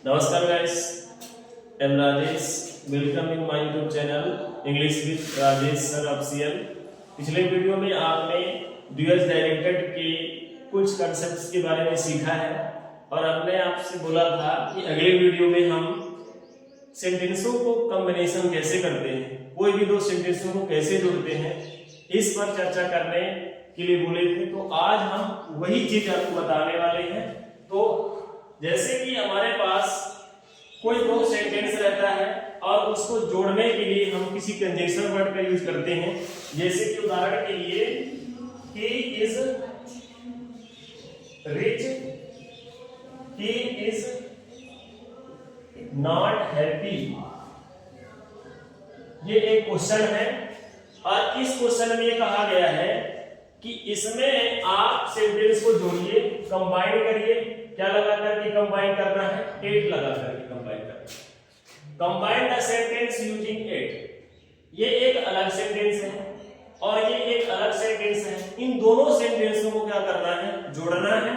नमस्कार guys, I am Rajesh. Welcome in my YouTube channel English with Rajesh sir official. पिछले video में आपने dual directed के कुछ कंसेप्ट्स के बारे में सीखा है और हमने आपसे बोला था कि अगले वीडियो में हम सेंटेंसों को कॉम्बिनेशन कैसे करते हैं, कोई भी दो सेंटेंसों को कैसे जोड़ते हैं, इस पर चर्चा करने के लिए बोले थे। तो आज हम वही चीज आपको बताने वाले हैं। तो जैसे कि हमारे पास कोई दो सेंटेंस रहता है और उसको जोड़ने के लिए हम किसी कंजंक्शन वर्ड का यूज करते हैं। जैसे कि उदाहरण के लिए he is rich, he is not happy। ये एक क्वेश्चन है और इस क्वेश्चन में ये कहा गया है कि इसमें आप सेंटेंस को जोड़िए, कंबाइन करिए। क्या लगा करके कंबाइन करना है? एट लगा करके कंबाइन करना। Combine the sentence using yet. ये एक अलग सेंटेंस है और ये एक अलग सेंटेंस है। इन दोनों सेंटेंसों को क्या करना है? जोड़ना है।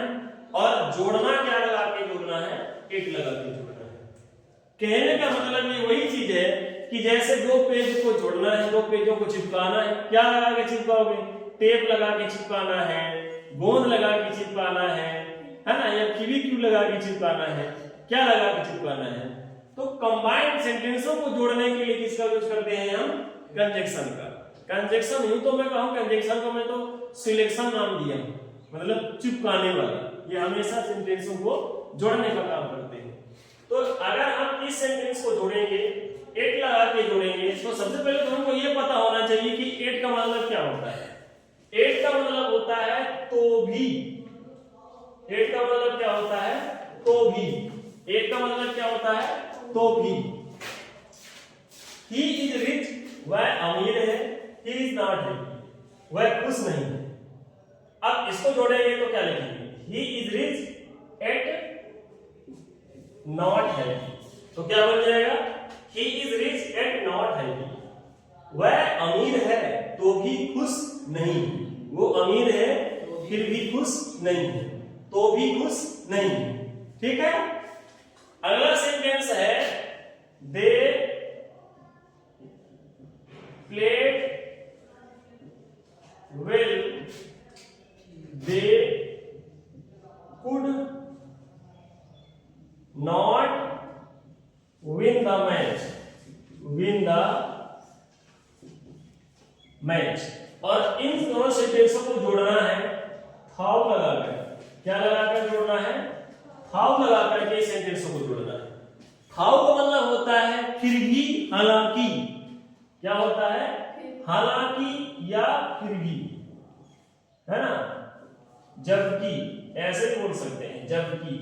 और जोड़ना क्या लगा के जोड़ना है? एट लगा के जोड़ना है। कहने का मतलब ये वही चीज है कि जैसे दो पेज को जोड़ना है, दो पेजों को चिपकाना है। क्या लगा के चिपकाओगे? टेप लगा के चिपकाना है, गोंद लगा के चिपकाना है ना, या फेविक्विक लगा के चिपकाना है। क्या लगा के चिपकाना है? तो कंबाइंड सेंटेंसों को जोड़ने के लिए किसका यूज करते हैं हम? कंजंक्शन का। कंजंक्शन यूं तो मैं कहूं, कंजंक्शन को मैं तो सिलेक्शन नाम दिया, मतलब चिपकाने वाला। ये हमेशा सेंटेंसों को जोड़ने का काम करते हैं। तो अगर हम इस सेंटेंस को जोड़ेंगे, एट लगा के जोड़ेंगे, तो सबसे पहले तो हमको ये पता होना चाहिए कि एट का मतलब क्या होता है। एट का मतलब होता है तो भी। एट का मतलब क्या होता है? तो भी। एट का मतलब क्या होता है? तो भी। ही इज रिच, वह अमीर है। ही इज नॉट हैप्पी, वह खुश नहीं है। अब इसको जोड़ेंगे तो क्या लिखेंगे? He is rich yet not happy. तो क्या बन जाएगा? He is rich yet not happy. वह अमीर है तो भी खुश नहीं। वो अमीर है फिर भी खुश नहीं है, तो भी खुश नहीं है। ठीक है। अगला सेंटेंस है they played well, they could not win the match, win the match. और इन दोनों सेंटेंसों को जोड़ना है हाउ लगाकर। क्या लगाकर जोड़ना है? हाउ लगाकर के सेंटेंसों को जोड़ना है। हाउ का मतलब होता है फिर भी, हालांकि। क्या होता है? हालांकि या फिर भी, है ना। जबकि ऐसे बोल सकते हैं, जबकि।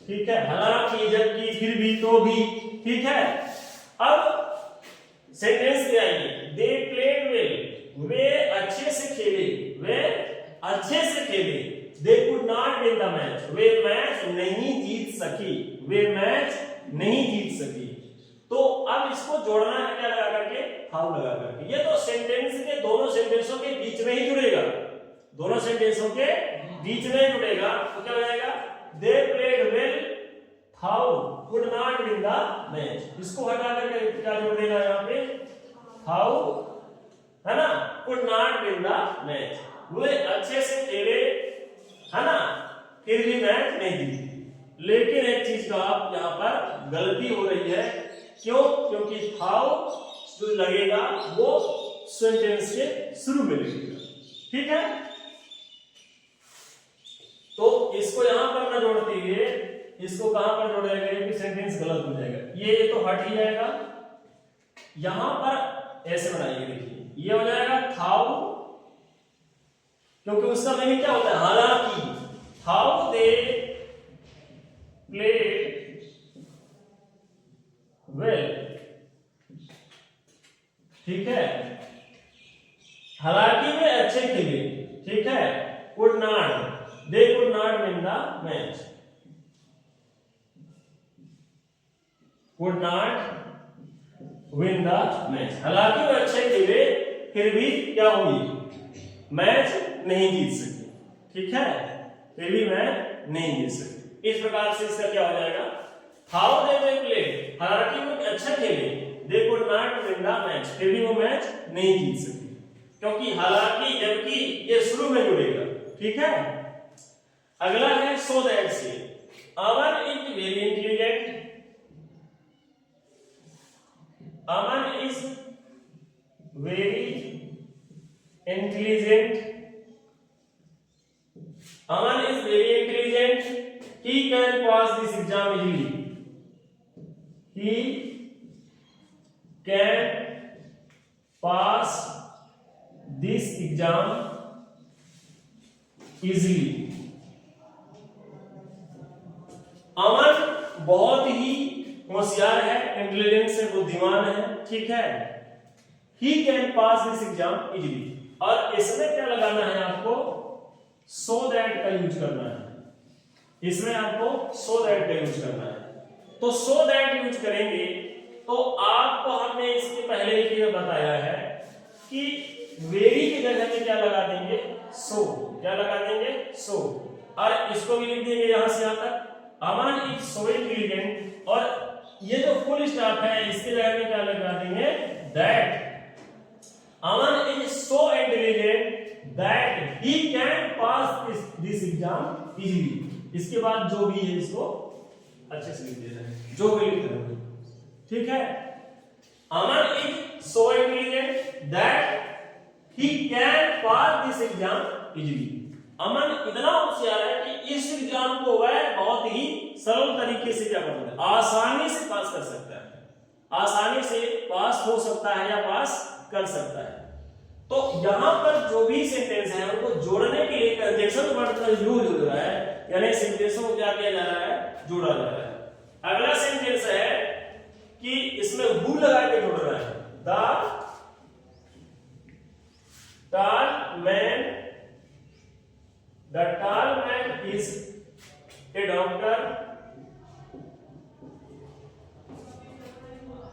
ठीक है। हालांकि, जबकि, फिर भी, तो भी। ठीक है। अब सेंटेंस पे आइए। दे प्लेड वेल, वे अच्छे से खेले, वे अच्छे से खेले। They could not win the match, way match नहीं जीत सकी, वे मैच नहीं जीत सकी। तो अब इसको जोड़ना है क्या लगा करके? हाउ लगा करके। ये तो सेंटेंस के दोनों सेंटेंसों के बीच में ही जुड़ेगा, दोनों सेंटेंसों के बीच में जुड़ेगा। तो क्या हो जाएगा? They played well, how could not win the match. इसको हटा करके क्या जोड़ देना है यहाँ पे? हाउ, है ना, could not win the match. वे अच्छे से खेले, है ना, फिर भी मैच नहीं जीती। लेकिन एक चीज का आप यहाँ पर गलती हो रही है। क्यों? क्योंकि हाउ जो लगेगा वो सेंटेंस के शुरू में लगेगा। ठीक है। तो इसको यहां पर ना जोड़ते हुए इसको कहां पर जोड़ देंगे कि सेंटेंस गलत हो जाएगा। ये तो हट ही जाएगा। यहां पर ऐसे बनाइए, देखिए ये हो जाएगा हाउ, क्योंकि उसका मीनिंग क्या होता है? हालांकि। How they played well. ठीक है। हालांकि वे अच्छे खेले। ठीक है। Could not, they could not win the match, could not win the match. हालांकि वे अच्छे खेले फिर भी क्या हुई? मैच नहीं जीत सके। ठीक है। फिर भी मैच नहीं जीत सके। इस प्रकार से इसका क्या हो जाएगा? हाउ दे मे प्ले, हालांकि वो अच्छा खेले, they could not win the match, फिर भी वो मैच नहीं जीत सके, क्योंकि हालांकि जबकि ये शुरू में जुड़ेगा, ठीक है। अगला है so that say, Aman is very intelligent, Aman is very intelligent, Aman is very intelligent, he can pass this exam easily, he can pass this exam easily, अमन बहुत ही होशियार है, इंटेलिजेंट से बुद्धिमान है, ठीक है। he can pass this exam easily, और इसमें क्या लगाना है आपको, so that का यूज करना है, इसमें आपको so that का यूज करना है। तो so that यूज करेंगे तो आपको हमने इसके पहले ही बताया है कि वेरी की जगह में क्या लगा देंगे, so, क्या लगा देंगे, so, और इसको भी लिख देंगे यहां से यहां तक, अमन इज सो इंटेलिजेंट, और ये जो फुल स्टॉप है इसके जगह में क्या लगा देंगे, that, Aman is so intelligent that he can pass this exam easily, इसके बाद जो भी है इसको अच्छे से लिख देना है, जो भी लिख रहे हैं, ठीक है। Aman is so intelligent that he can pass this exam easily, Aman इतना होशियार है कि इस एग्जाम को वह बहुत ही सरल तरीके से क्या कर सकता है, आसानी से पास कर सकता है, आसानी से पास हो सकता है या पास कर सकता है। तो यहां पर जो भी सेंटेंस है उनको जोड़ने के लिए कंजंक्शन वर्ड का यूज हो रहा है, यानी सेंटेंसों को क्या किया जा रहा है, जोड़ा जा रहा है। अगला सेंटेंस है कि इसमें हु लगा के जोड़ रहा है, the tall man, the tall man is a doctor,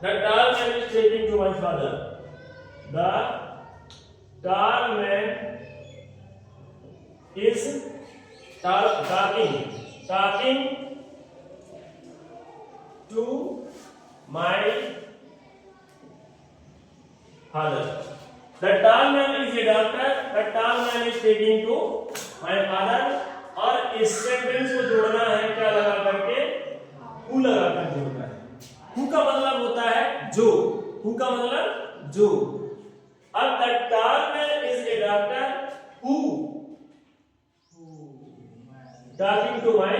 the tall man is taking to my father, the tall man is talking to my father, the tall man is a doctor, the tall man is taking to my father, और इस sentence को जोड़ना है क्या लगा करके, who लगा कर जोड़ना है। हु का मतलब होता है जो, हु का मतलब जो, अब the tall man is a doctor who talking to my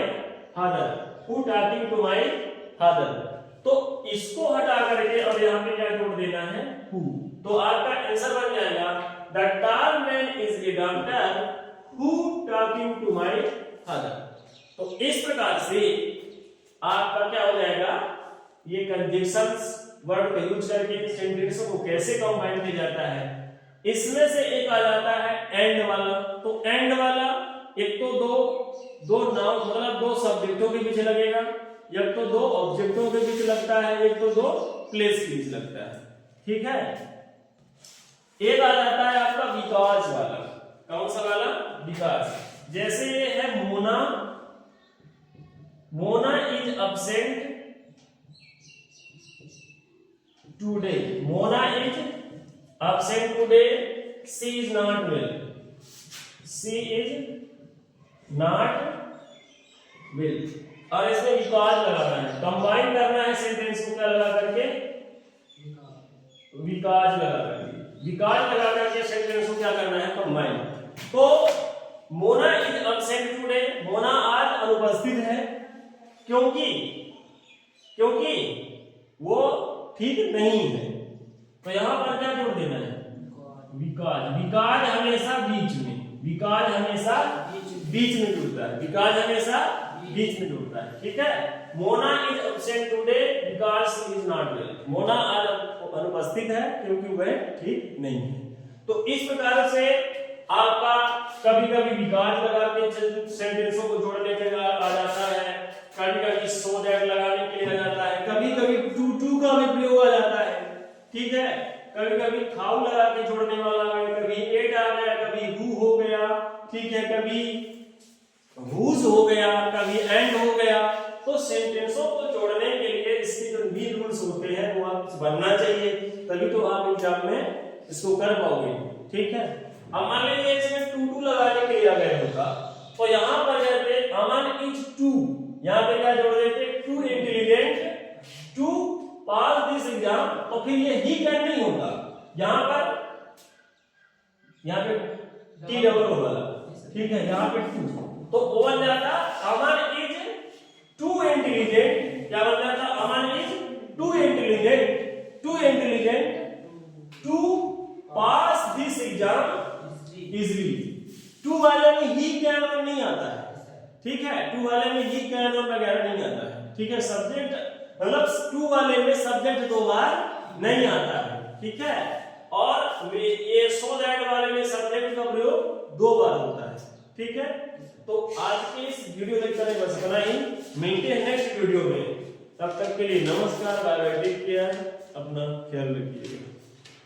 father, who talking to my father, तो इसको हटा करके अब यहाँ पे क्या जोड़ देना है, who, तो आपका आंसर बन जाएगा the tall man is a doctor who talking to my father। तो इस प्रकार से आपका क्या हो जाएगा, ये कंजंक्शंस वर्ड का यूज करके सेंटेंसों को कैसे कंबाइन किया जाता है। इसमें से एक आ जाता है एंड वाला, तो एंड वाला एक तो दो नाउन मतलब दो सब्जेक्टों के पीछे लगेगा, एक तो दो ऑब्जेक्टों के बीच लगता है, एक तो दो प्लेस के बीच लगता है, ठीक है। एक आ जाता है आपका बिकॉज वाला, कौन सा वाला, बिकॉज, जैसे ये है Mona, Mona is absent today, Mona is absent today, she is not well, she is not well, और इसमें बिकॉज लगाना है, कंबाइन करना है सेंटेंस को क्या लगा करके, बिकॉज लगा करके, बिकॉज लगा करके सेंटेंस को क्या करना है, कंबाइन। तो Mona is absent today, Mona आज अनुपस्थित है, क्योंकि वो ठीक नहीं है, तो यहां पर क्या जोड़ देना है, बिकॉज, बिकॉज हमेशा बीच में, बिकॉज हमेशा बीच में जुड़ता है, बिकॉज हमेशा बीच में जुड़ता है, ठीक है। Mona is absent today because she is not well, Mona आज अनुपस्थित है क्योंकि वह ठीक नहीं है। तो इस प्रकार से आपका कभी कभी बिकॉज लगा के सेंटेंसों को जोड़ने के लिए आ जाता है, कभी कभी सो दैट लगाने के लिए आ जाता है, कभी कभी टू का भी प्रयोग आ जाता है, ठीक है। कभी कभी थाउ लगा के जोड़ने वाला है, कभी एट आ गया, कभी हु हो गया, ठीक है, कभी हुज हो गया, कभी एंड हो गया। तो सेंटेंसों को जोड़ने बनना चाहिए, तभी तो आप एग्जाम में इसको कर पाओगे। ठीक है, अब मान लीजिए इसमें 2 2 लगाने के लिए अगर होगा तो यहाँ पर कहते अमन इज 2, यहाँ पे क्या जोड़ देते 2 intelligent to pass this exam, तो फिर ये ही कैन नहीं होगा, यहाँ पे टी डबल होगा। ठीक है, यहाँ पे 2 तो वो बन जाता अमन इज 2 इंटेलिजेंट, क्या बन जाता Aman is 2 intelligent to pass this exam easily. 2 वाले में ही कैन और नहीं आता है। ठीक है, 2 वाले में ही कैन और वगैरह नहीं आता है। ठीक है, सब्जेक्ट मतलब 2 वाले में सब्जेक्ट 2 बार नहीं आता है। ठीक है, और ये सो दैट वाले में सब्जेक्ट का प्रयोग 2 बार होता है। ठीक है, तो आज के इस वीडियो लेक्चर में बस इतना ही, मिलते हैं नेक्स्ट वीडियो में। तब तक के लिए नमस्कार, बाय बाय, टेक केयर, अपना ख्याल रखिएगा।